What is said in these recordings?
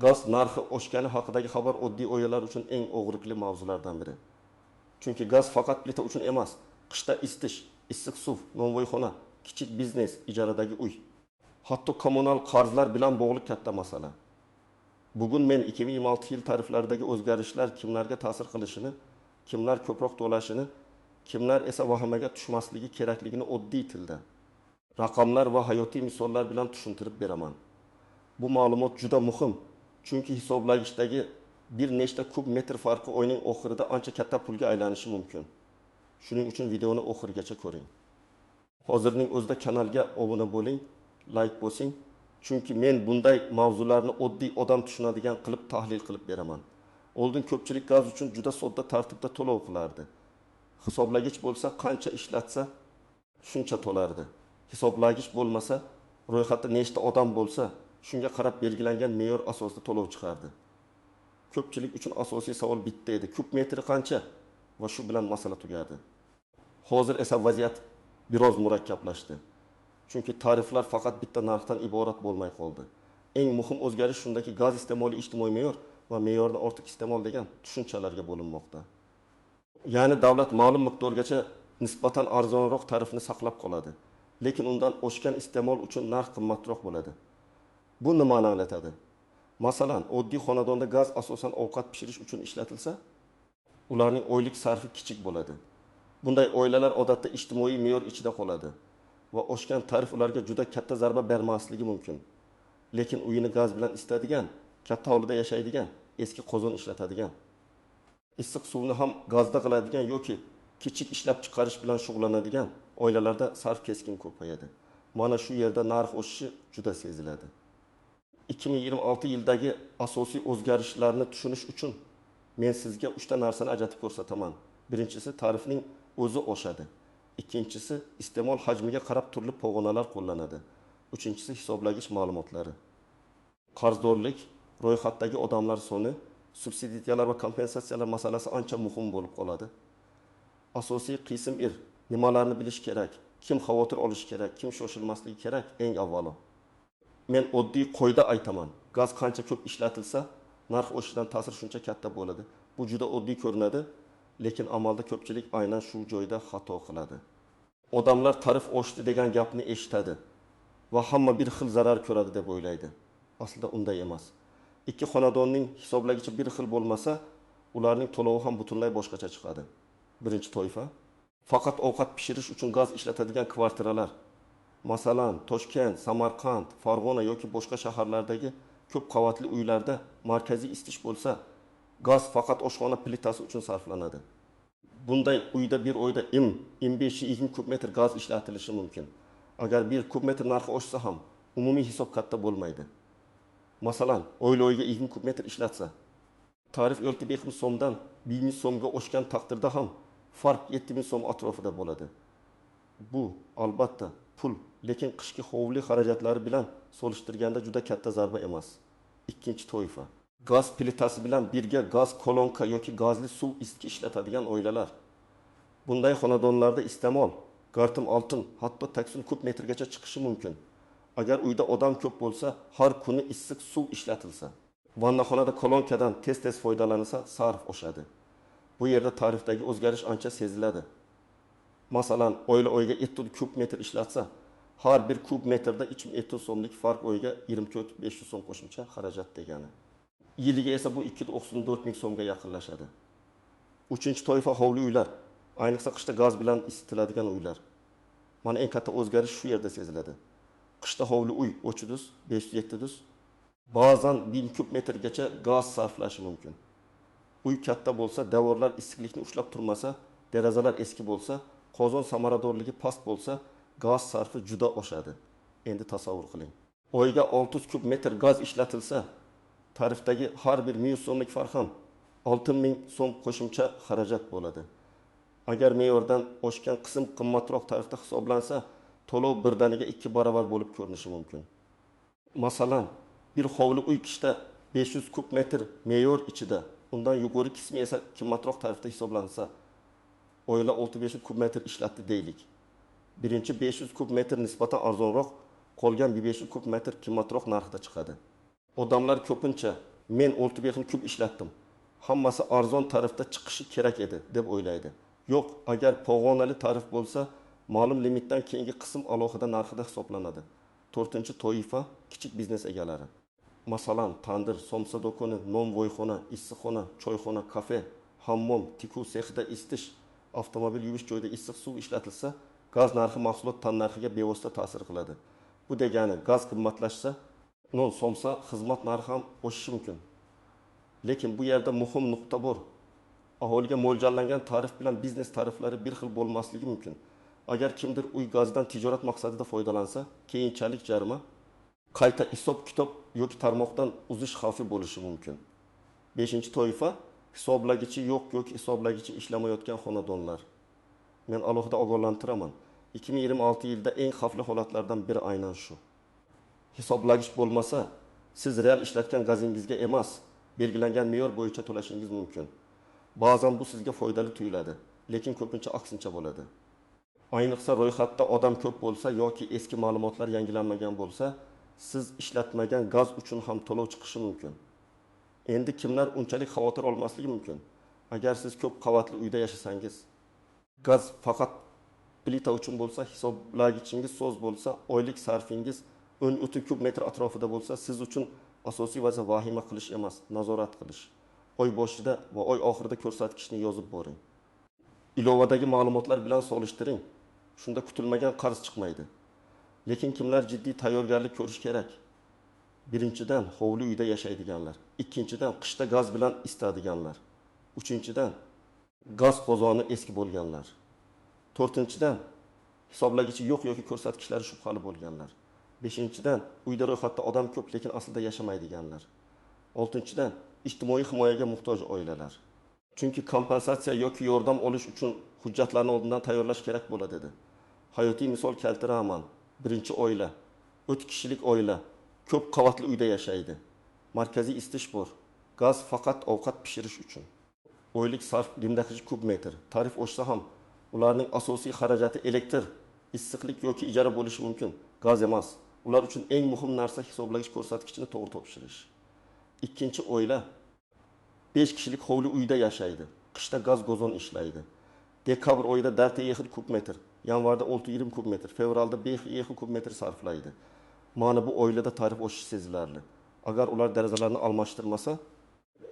Gaz narxi oshgani haqidagi xabar oddiy oilalar uchun eng og'riqli mavzulardan biri. Chunki gaz faqat plita uchun emas, qishda isitish, issiq suv, novvoyxona, kichik biznes, ijaradagi uy, hatto kommunal qarzlar bilan bog'liq katta masala. Bugun men 2026 yil tariflaridagi o'zgarishlar kimlarga ta'sir qilishini, kimlar ko'proq to'lashini, kimlar esa vahimaga tushmasligi kerakligini oddiy tilda, raqamlar va hayotiy misollar bilan tushuntirib beraman. Bu ma'lumot juda muhim, chunki hisoblagichdagi bir nechta kub metr farqi oyning oxirida ancha katta pulga aylanishi mumkin. Shuning uchun videoni oxirigacha ko'ring. Hozirning o'zida kanalga obuna bo'ling, like bosing, chunki men bunday mavzularni oddiy odam tushunadigan qilib tahlil qilib beraman. Oldin ko'pchilik gaz uchun juda sodda tartibda to'lov qilardi. Hisoblagich bo'lsa qancha ishlatsa shuncha to'lardi. Hisoblagich bo'lmasa, ro'yxatda nechta odam bo'lsa, shunga qarab belgilangan me'yor asosida to'lov chiqardi. Ko'pchilik uchun asosiy savol bitta edi: kub metri qancha? Va shu bilan masala tugardi. Hozir esa vaziyat biroz murakkablashdi. Chunki tariflar faqat bitta narxdan iborat bo'lmay qoldi. Eng muhim o'zgarish shundaki, gaz iste'moli ijtimoiy me'yor va me'yordan ortiq iste'mol degan tushunchalarga bo'linmoqda. Ya'ni davlat ma'lum miqdorgacha nisbatan arzonroq tarifni saqlab qoladi, lekin undan oshgan iste'mol uchun narx qimmatroq bo'ladi. Bu nimani anglatadi? Masalan, oddiy xonadonda gaz asosan ovqat pishirish uchun ishlatilsa, ularning oylik sarfi kichik bo'ladi. Bunday oilalar odatda ijtimoiy me'yor ichida qoladi va oshgan tarif ularga juda katta zarba bermasligi mumkin. Lekin uyini gaz bilan isitadigan, katta hovlida yashaydigan, eski qozon ishlatadigan, issiq suvni ham gazda qiladigan yoki kichik ishlab chiqarish bilan shug'ullanadigan oilalarda sarf keskin ko'payadi. Mana shu yerda narx o'sishi juda seziladi. 2026 yildagi asosiy o'zgarishlarni tushunish uchun men sizga 3 ta narsani ajratib ko'rsataman. Birinchisi, tarifning o'zi oshadi. Ikkinchisi, iste'mol hajmiga qarab turli pog'onalar qo'llanadi. Uchinchisi, hisoblagich ma'lumotlari. Qarzdorlik, ro'yxatdagi odamlar soni, subsidiyalar va kompensatsiyalar masalasi ancha muhim bo'lib qoladi. Asosiy qism nimalarni bilish kerak, kim xavotir olish kerak, kim shoshilmasligi kerak eng avvalo. Men oddiy qo'yda aytaman. Gaz qancha ko'p ishlatilsa, narx o'shishidan ta'sir shuncha katta bo'ladi. Bu juda oddiy ko'rinadi, lekin amalda ko'pchilik aynan shu joyda xato qiladi. Odamlar tarif oshdi degan gapni eshitadi va hamma bir xil zarar ko'radi deb o'ylaydi. Aslida unday emas. Ikki xonadonning hisoblagichi bir xil bo'lmasa, ularning to'lovi ham butunlay boshqacha chiqadi. Birinchi toifa, faqat ovqat pishirish uchun gaz ishlatadigan kvartiralar. Masalan, Toshkent, Samarqand, Farg'ona yoki boshqa shaharlardagi ko'p qavatli uylarda markaziy isitish bo'lsa, gaz faqat oshxona plitasi uchun sarflanadi. Bunday uyda bir oyda 15-20 kub metr gaz ishlatilishi mumkin. Agar 1 kub metr narxi oshsa ham, umumiy hisob katta bo'lmaydi. Masalan, oyga 20 kub metr ishlatsa, tarif 5000 so'mdan 1000 so'mga oshgan taqdirda ham farq 7000 so'm atrofida bo'ladi. Bu albatta pul, lekin qishki hovli xarajatlari bilan solishtirganda juda katta zarba emas. Ikkinchi toifa, gaz plitasi bilan birga gaz kolonka yoki gazli suv isitki ishlatadigan oilalar. Bunday xonadonlarda iste'mol gartim oltin, hatto 80 kub metrgacha chiqishi mumkin. Agar uyda odam ko'p bo'lsa, har kuni issiq suv ishlatilsa, vannaxonada kolonkadan tez-tez foydalanilsa, sarf oshadi. Bu yerda tarifdagi o'zgarish ancha seziladi. Masalan, oyga 70 kub metr ishlatsa, har bir kub metrda 3000 so'mlik farq oyga 24500 so'm qo'shimcha xarajat degani. Yiliga esa bu 294 ming so'mga yaqinlashadi. Uchinchi toifa hovli uylar, ayniqsa qishda gaz bilan isitiladigan uylar. Mana eng katta o'zgarish shu yerda seziladi. Qishda hovli uy 300, 500, ba'zan 1000 kub metrgacha gaz sarflashi mumkin. Uy katta bo'lsa, devorlar issiqlikni ushlab turmasa, derazalar eski bo'lsa, qozon samaradorligi past bo'lsa, gaz sarfi juda oshadi. Endi tasavvur qiling. Oyga 600 kub metr gaz ishlatilsa, tarifdagi har bir 100 so'mlik farq ham 6000 so'm qo'shimcha xarajat bo'ladi. Agar me'yordan oshgan qism qimmatroq tarifda hisoblansa, to'lov birdaniga 2 barobar bo'lib ko'rinishi mumkin. Masalan, bir hovli uy kishida 500 kub metr me'yor ichida, undan yuqori qismi esa qimmatroq tarifda hisoblansa, oila 6500 kub metr ishlatdi deylik. Birinchi 500 kub metr nisbatan arzonroq, qolgan 500 kub metr qimmatroq narxda chiqadi. Odamlar ko'pincha men 6 kub ishlatdim. Hammasi arzon tarifda chiqishi kerak edi deb o'ylaydi. Yo'q, agar pog'onali tarif bo'lsa, ma'lum limitdan keyingi qism alohida narxida hisoblanadi. 4-toifa kichik biznes egalari. Masalan, tandir, somsa do'koni, nonvoyxona, issiqxona, choyxona, kafe, hammom, tikuv sexida isitish, avtomobil yuvish joyida issiq suv ishlatilsa, gaz narxi mahsulot tannarxiga bevosita ta'sir qiladi. Bu degani gaz qimmatlashsa, non, somsa, xizmat narxi ham o'sishi mumkin. Lekin bu yerda muhim nuqta bor. Aholiga mo'ljallangan tarif bilan biznes tariflari bir xil bo'lmasligi mumkin. Agar kimdir uy gazidan tijorat maqsadida foydalansa, keyinchalik jarima, qayta hisob-kitob yoki tarmoqdan uzish xavfi bo'lishi mumkin. 5-toifa hisoblagichi yo'q yoki hisoblagichi ishlamayotgan xonadonlar. Men alohida ogohlantiraman. 2026 yilda eng xavfli holatlardan biri aynan shu. Hisoblagich bo'lmasa, siz real ishlatgan gazingizga emas, belgilangan me'yor bo'yicha to'lashingiz mumkin. Ba'zan bu sizga foydali tuyuladi, lekin ko'pincha aksincha bo'ladi. Ayniqsa ro'yxatda odam ko'p bo'lsa yoki eski ma'lumotlar yangilanmagan bo'lsa, siz ishlatmagan gaz uchun ham to'lov chiqishi mumkin. Endi kimlar unchalik xavotir olmasligi mumkin? Agar siz ko'p qavatli uyda yashasangiz, gaz faqat plita uchun bo'lsa, hisoblagichingiz so'z bo'lsa, oylik sarfingiz 10 kub metr atrofida bo'lsa, siz uchun asosiy vazifa vahima qilish emas, nazorat qilish. Oy boshida va oy oxirida ko'rsatkichni yozib boring. Ilovadagi ma'lumotlar bilan solishtiring. Shunda kutilmagan qarz chiqmaydi. Lekin kimlar jiddiy tayyorgarlik ko'rish kerak? Birinchidan, hovli uyda yashaydiganlar. Ikkinchidan, qishda gaz bilan isitadiganlar. Uchinchidan, gaz qozoni eski bo'lganlar. To'rtinchidan, hisoblagichi yo'q yoki ko'rsatkichlari shubhali bo'lganlar. Beshinchidan, uyda ro'yxatda odam ko'p, lekin aslida yashamaydiganlar. Oltinchidan, ijtimoiy himoyaga muhtoj oilalar. Chunki kompensatsiya yoki yordam olish uchun hujjatlarni oldindan tayyorlash kerak bo'ladi dedi. Hayotiy misol keltiraman. Birinchi oila, 3 kishilik oila, ko'p qavatli uyda yashaydi. Markaziy isitish bor. Gaz faqat ovqat pishirish uchun. Oylik sarf 22 kub metr. Tarif oshsa ham ularning asosiy xarajati elektr, issiqlik yoki ijara bo'lishi mumkin. Gaz emas. Ular uchun eng muhim narsa hisoblagich ko'rsatkichini to'g'ri topshirish. Ikkinchi oila 5 kishilik hovli uyda yashaydi. Qishda gaz qozon ishlaydi. Dekabr oyida 4 kub metr, yanvarda 620 kub metr, fevralda 5 kub metr sarflaydi. Mana bu oilada tarif oshishi sezilarli. Agar ular derazalarni almashtirmasa,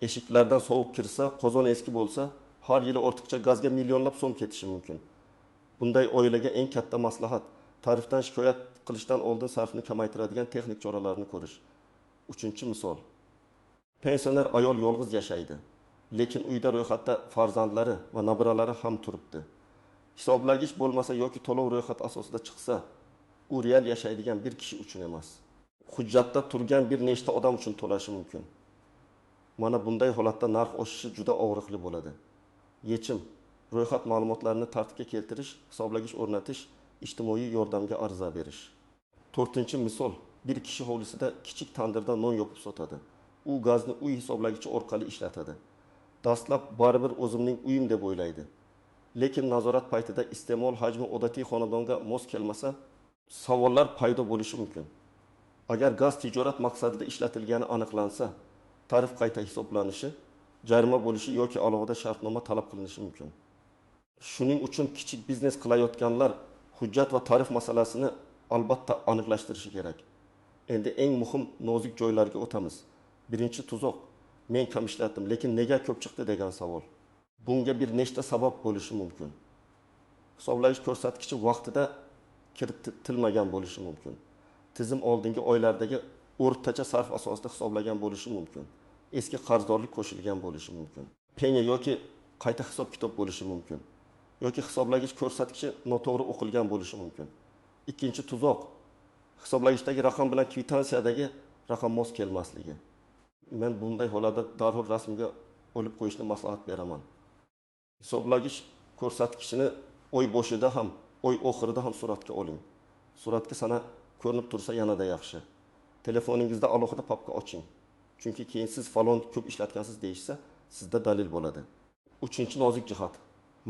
eshiklardan sovuq kirsa, qozon eski bo'lsa, har yili ortiqcha gazga millionlab so'm ketishi mumkin. Bunday oilaga eng katta maslahat tarifdan shikoyat qilishdan oldin sarfni kamaytiradigan texnik choralarni ko'rish. Uchinchi misol. Pensioner ayol yolg'iz yashaydi, lekin uyda ro'yxatda farzandlari va nabiralari ham turibdi. Hisoblagich bo'lmasa yoki to'lov ro'yxat asosida chiqsa, u real yashaydigan bir kishi uchun emas, hujjatda turgan bir nechta odam uchun to'lashi mumkin. Mana bunday holatda narx oshishi juda og'riqli bo'ladi. Yechim: ro'yxat ma'lumotlarini tartibga keltirish, hisoblagich o'rnatish, ijtimoiy yordamga ariza berish. 4-misol, bir kishi hovlisida kichik tandirda non yopib sotadi. U gazni uy hisoblagichi orqali ishlatadi. Dastlab baribir o'zimning uyim deb o'ylaydi. Lekin nazorat paytida iste'mol hajmi odatiy xonadonga mos kelmasa, savollar paydo bo'lishi mumkin. Agar gaz tijorat maqsadida ishlatilgani aniqlansa, tarif qayta hisoblanishi, jarima bo'lishi yoki alohida shartnoma talab qilinishi mumkin. Shuning uchun kichik biznes qilayotganlar hujjat va tarif masalasini albatta aniqlashtirishi kerak. Endi eng muhim nozik joylarga o'tamiz. Birinchi tuzoq: men kam ishlatdim, lekin nega ko'p chiqdi degan savol. Bunga bir nechta sabab bo'lishi mumkin. Hisoblagich ko'rsatkichi vaqtida kiritilmagan bo'lishi mumkin. Tizim oldingi oylardagi o'rtacha sarf asosida hisoblagan bo'lishi mumkin. Eski qarzdorlik qo'shilgan bo'lishi mumkin. Penya yoki qayta hisob-kitob bo'lishi mumkin. Yoki hisoblagich ko'rsatkichi noto'g'ri o'qilgan bo'lishi mumkin. Ikkinchi tuzoq: hisoblagichdagi raqam bilan kvitansiyadagi raqam mos kelmasligi. Men bunday holatda darhol rasmga olib qo'yishni maslahat beraman. Hisoblagich ko'rsatkichini oy boshida ham, oy oxirida ham suratga oling. Suratga sana ko'rinib tursa yanada yaxshi. Telefoningizda alohida papka oching. Chunki keyin siz falon ko'p ishlatgansiz deyishsa, sizda dalil bo'ladi. 3-nozik jihat: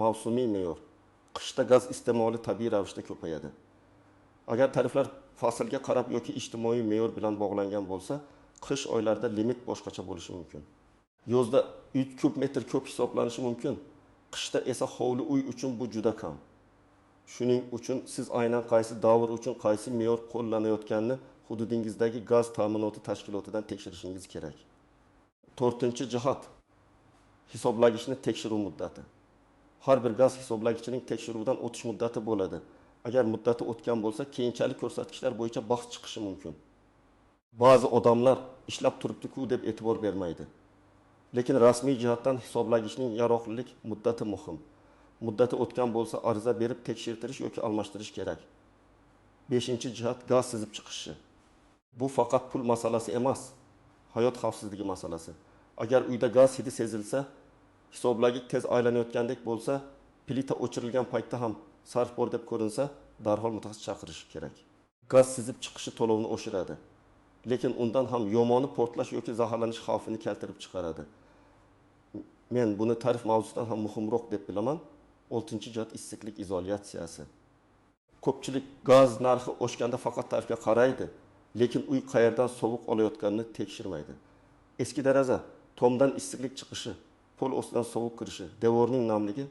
mavsumiy me'yor. Qishda gaz iste'moli tabiiy ravishda ko'payadi. Agar tariflar faslga qarab yoki ijtimoiy me'yor bilan bog'langan bo'lsa, Qish oylarida limit boshqacha bo'lishi mumkin. Yozda 3 kub metr ko'p hisoblanishi mumkin. Qishda esa hovli uy uchun bu juda kam. Shuning uchun siz aynan qaysi davr uchun qaysi me'yor qo'llanayotganini hududingizdagi gaz ta'minoti tashkilotidan tekshirishingiz kerak. 4-jihat hisoblagichni tekshiruv muddati. Har bir gaz hisoblagichining tekshiruvdan o'tish muddati bo'ladi. Agar muddati o'tgan bo'lsa, keyinchalik ko'rsatkichlar bo'yicha bahs chiqishi mumkin. Ba'zi odamlar ishlab turibdi-ku deb e'tibor bermaydi. Lekin rasmiy jihatdan hisoblagichning yaroqlilik muddati muhim. Muddati o'tgan bo'lsa, ariza berib tekshirtirish yoki almashtirish kerak. 5-jihat gaz sizib chiqishi. Bu faqat pul masalasi emas, hayot xavfsizligi masalasi. Agar uyda gaz hidi sezilsa, hisoblagich tez aylanayotgandek bo'lsa, plita o'chirilgan paytda ham sarf bor deb ko'rinsa, darhol mutaxassis chaqirish kerak. Gaz sizib chiqishi to'lovni oshiradi. Lekin undan ham yomoni portlash yoki zaharlanish xavfini keltirib chiqaradi. Men buni tarif mavzusidan ham muhimroq deb bilaman. 6-jihat issiqlik izolyatsiyasi. Ko'pchilik gaz narxi oshganda faqat tarifga qaraydi, lekin uy qayerdan sovuq olayotganini tekshirmaydi. Eski deraza, tomdan issiqlik chiqishi, pol ostidan sovuq kirishi, devorning namligi,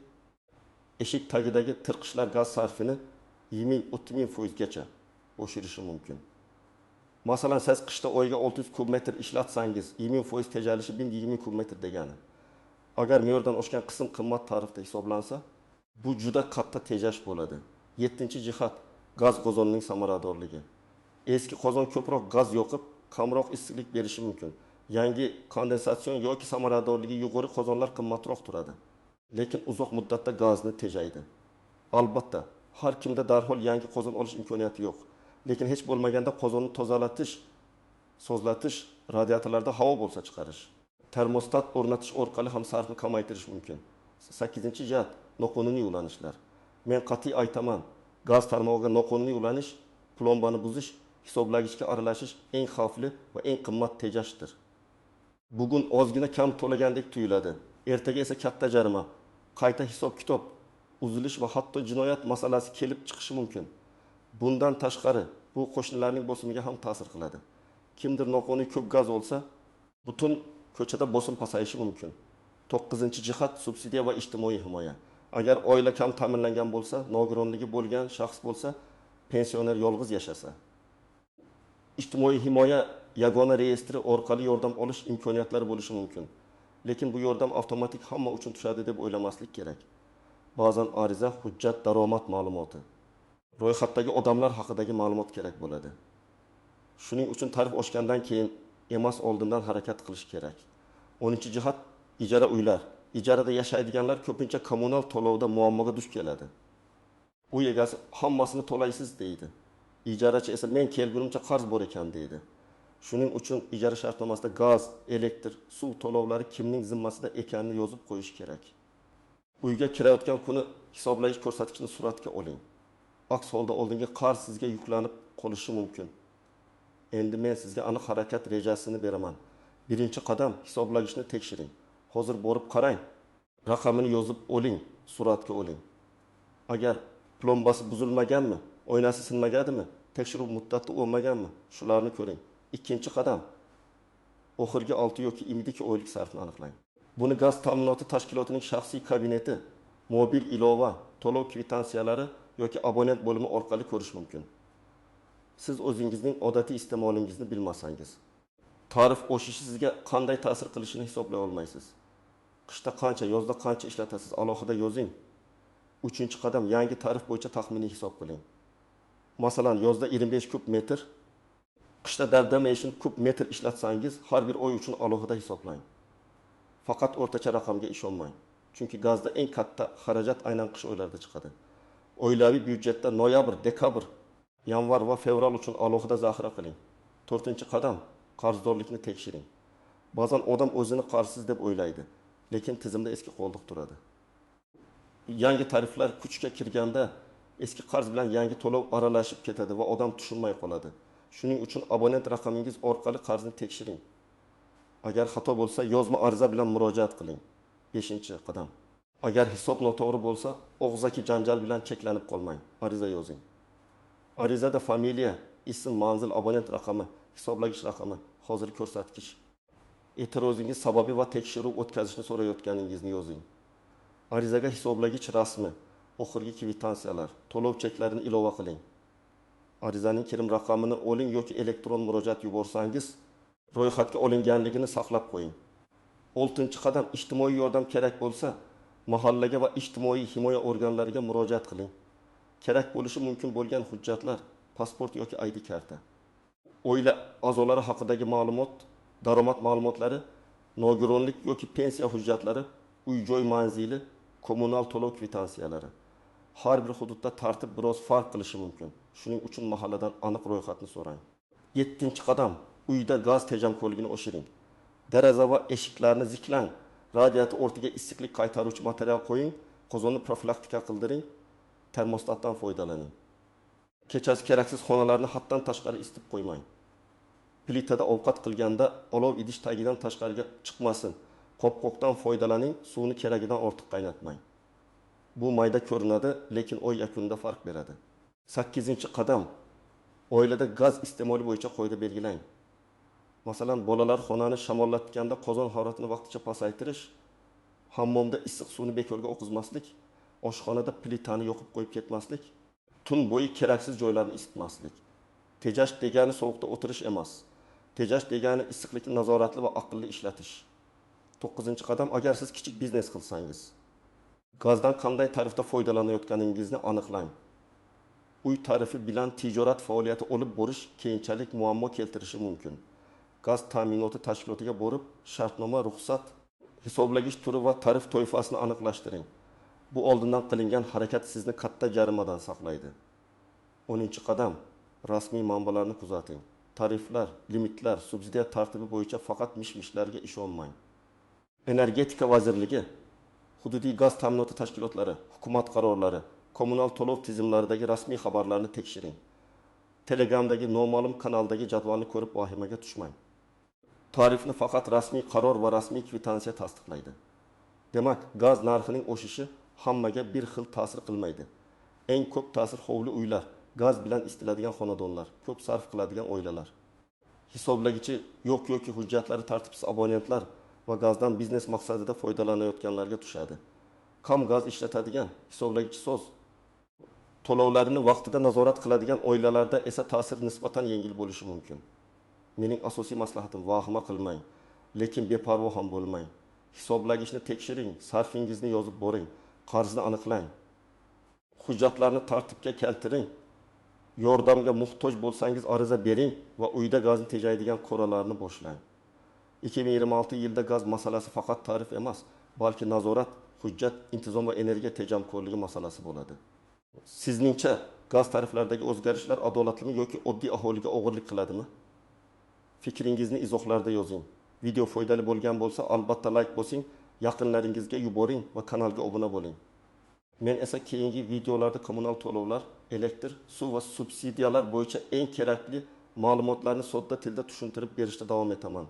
eshik tagidagi tirqishlar gaz sarfini 20-30% gacha oshirishi mumkin. Masalan, siz qishda oyga 600 kub metr ishlatsangiz, 20% tejalishi 1020 kub metr degani. Agar me'yordan oshgan qism qimmat tarifda hisoblansa, bu juda katta tejash bo'ladi. 7-jihat gaz qozonining samaradorligi. Eski qozon ko'proq gaz yoqib, kamroq issiqlik berishi mumkin. Yangi kondensatsion yoki samaradorligi yuqori qozonlar qimmatroq turadi. Lekin uzoq muddatda gazni tejaydi. Albatta, har kimda darhol yangi qozon olish imkoniyati yo'q. Lekin hech bo'lmaganda qozonni tozalatish, sozlatish, radiatorlarda havo bo'lsa chiqarish, termostat o'rnatish orqali ham sarfni kamaytirish mumkin. 8-jihat noqonuniy ulanishlar. Men qat'iy aytaman, gaz tarmog'iga noqonuniy ulanish, plombani buzish, hisoblagichga aralashish eng xavfli va eng qimmat tejashdir. Bugun ozgina kam to'lagandek tuyuladi. Ertaga esa katta jarima, qayta hisob-kitob, uzilish va hatto jinoyat masalasi kelib chiqishi mumkin. Bundan tashqari, bu qo'shnilarning bosimiga ham ta'sir qiladi. Kimdir noqonuniy ko'p gaz olsa, butun ko'chada bosim pasayishi mumkin. 9-jihat subsidiya va ijtimoiy himoya. Agar oila kam ta'minlangan bo'lsa, nogironligi bo'lgan shaxs bo'lsa, pensioner yolg'iz yashasa, ijtimoiy himoya yagona reyestri orqali yordam olish imkoniyatlari bo'lishi mumkin. Lekin bu yordam avtomatik hamma uchun tushadi deb o'ylamaslik kerak. Ba'zan ariza, hujjat, daromad ma'lumoti, ro'yxatdagi odamlar haqidagi ma'lumot kerak bo'ladi. Shuning uchun tarif oshgandan keyin emas, oldindan harakat qilish kerak. 10-jihat ijara uylar. Ijarada yashaydiganlar ko'pincha kommunal to'lovda muammoga duch keladi. Uy egasi hammasini to'laysiz deydi. Ijarachi esa men kelgunimcha qarz bor ekan deydi. Shuning uchun ijara shartnomasida gaz, elektr, suv to'lovlari kimning zimmasida ekanini yozib qo'yish kerak. Uyga kirayotgan kuni hisoblagich ko'rsatkichini suratga oling. Aks holda oldingi qarz sizga yuklanib qolishi mumkin. Endi men sizga aniq harakat rejasini beraman. Birinchi qadam, hisoblagichni tekshiring. Hozir borib qarang. Raqamini yozib oling, suratga oling. Agar plombasi buzilmaganmi, oynasi sinmaganmi, tekshiruv muddati o'lmaganmi, shularni ko'ring. Ikkinchi qadam, oxirgi 6 yoki 12 oylik sarfni aniqlang. Buni gaz ta'minoti tashkilotining shaxsiy kabineti, mobil ilova, to'lov kvitansiyalari yoki abonent bo'limi orqali ko'rish mumkin. Siz o'zingizning odatiy iste'molingizni bilmasangiz, tarif oshishi sizga qanday ta'sir qilishini hisoblay olmaysiz. Qishda qancha, yozda qancha ishlatasiz, alohida yozing. 3-qadam, yangi tarif bo'yicha taxminiy hisob qiling. Masalan, yozda 25 kub metr, qishda dardama uchun kub metr ishlatsangiz, har bir oy uchun alohida hisoblang. Faqat o'rtacha raqamga ishonmang. Chunki gazda eng katta xarajat aynan qish oylarida chiqadi. Oilaviy byudjetda noyabr, dekabr, yanvar va fevral uchun alohida zaxira qiling. 4-qadam, qarzdorlikni tekshiring. Ba'zan odam o'zini qarzsiz deb o'ylaydi, lekin tizimda eski qoldiq turadi. Yangi tariflar kuchga kirganda eski qarz bilan yangi to'lov aralashib ketadi va odam tushunmay qoladi. Shuning uchun abonent raqamingiz orqali qarzni tekshiring. Agar xato bo'lsa, yozma ariza bilan murojaat qiling. 5-qadam. Agar hisob noto'g'ri bo'lsa, og'zaki janjal bilan cheklanib qolmang. Ariza yozing. Arizada familiya, ism, manzil, abonent raqami, hisoblagich raqami, hozir ko'rsatkich. E'tirozingiz sababi va tekshiruv o'tkazishni so'rayotganingizni yozing. Arizaga hisoblagich rasmi, oxirgi kvitansiyalar, to'lov cheklarini ilova qiling. Arizaning kirim raqamini oling yoki elektron murojaat yuborsangiz, ro'yxatga olinganligini saqlab qo'ying. 6-qadam ijtimoiy yordam kerak bo'lsa, mahallaga va ijtimoiy himoya organlariga murojaat qiling. Kerak bo'lishi mumkin bo'lgan hujjatlar, pasport yoki ID karta. Oila a'zolari haqidagi ma'lumot, daromad ma'lumotlari, nogironlik yoki pensiya hujjatlari, uy-joy manzili, kommunal to'lov kvitansiyalari. Har bir hududda tartib biroz farq qilishi mumkin. Shuning uchun mahalladan aniq ro'yxatni so'rang. 7-qadam uyda gaz tejamkorligini oshiring. Deraza va eshiklarni ziklang. Radiator o'rtiga issiqlik qaytaruvchi material qo'ying, qozonni profilaktika qildiring, termostatdan foydalaning. Kechasi keraksiz xonalarni haddan tashqari isitib qo'ymang. Plitada ovqat qilganda olov idish tagidan tashqariga chiqmasin. Qopqoqdan foydalaning, suvni keragidan ortiq qaynatmang. Bu mayda ko'rinadi, lekin oy yakunida farq beradi. 8-qadam oilada gaz iste'moli bo'yicha qoida belgilang. Masalan, bolalar xonani shamollatganda qozon haroratini vaqtincha pasaytirish, hammomda issiq suvni bekorga oqizmaslik, oshxonada plitani yoqib qo'yib ketmaslik, tun bo'yi keraksiz joylarni isitmaslik. Tejash degani sovuqda o'tirish emas. Tejash degani issiqlikni nazoratli va aqlli ishlatish. 9-qadam agar siz kichik biznes qilsangiz, gazdan qanday tarifda foydalanayotganingizni aniqlang. Uy tarifi bilan tijorat faoliyati olib borish keyinchalik muammo keltirishi mumkin. Gaz ta'minoti tashkilotiga borib, shartnoma, ruxsat, hisoblagich turi va tarif toifasini aniqlashtiring. Bu oldindan qilingan harakat sizni katta jarimadan saqlaydi. 10-qadam rasmiy manbalarni kuzating. Tariflar, limitlar, subsidiya tartibi bo'yicha faqat mish-mishlarga ishonmang. Energetika vazirligi, hududiy gaz ta'minoti tashkilotlari, hukumat qarorlari, kommunal to'lov tizimlaridagi rasmiy xabarlarni tekshiring. Telegramdagi noma'lum kanaldagi jadvalni ko'rib vahimaga tushmang. Tarifni faqat rasmiy qaror va rasmiy kvitansiya tasdiqlaydi. Demak, gaz narxining o'sishi hammaga bir xil ta'sir qilmaydi. Eng ko'p ta'sir hovli uylar, gaz bilan isitiladigan xonadonlar, ko'p sarf qiladigan oilalar. Hisoblagichi yo'q yoki hujjatlari tartibsiz abonentlar va gazdan biznes maqsadida foydalanayotganlarga tushadi. Kam gaz ishlatadigan, hisoblagichi soz, to'lovlarini vaqtida nazorat qiladigan oilalarda esa ta'sir nisbatan yengil bo'lishi mumkin. Mening asosiy maslahatim, vahima qilmang, lekin beparvo ham bo'lmang. Hisoblagichni tekshiring, sarfingizni yozib boring, qarzni aniqlang. Hujjatlarni tartibga keltiring. Yordamga muhtoj bo'lsangiz ariza bering va uyda gazni tejaydigan qoralarni boshlang. 2026 yilda gaz masalasi faqat tarif emas, balki nazorat, hujjat, intizom va energiya tejamkorligi masalasi bo'ladi. Sizningcha gaz tariflaridagi o'zgarishlar adolatlimi yoki oddiy aholiga og'irlik qiladimi? Fikringizni izohlarda yozing. Video foydali bo'lgan bo'lsa, albatta like bosing, yaqinlaringizga yuboring va kanalga obuna bo'ling. Men esa keyingi videolarda kommunal to'lovlar, elektr, suv va subsidiyalar bo'yicha eng kerakli ma'lumotlarni sodda tilda tushuntirib berishda davom etaman.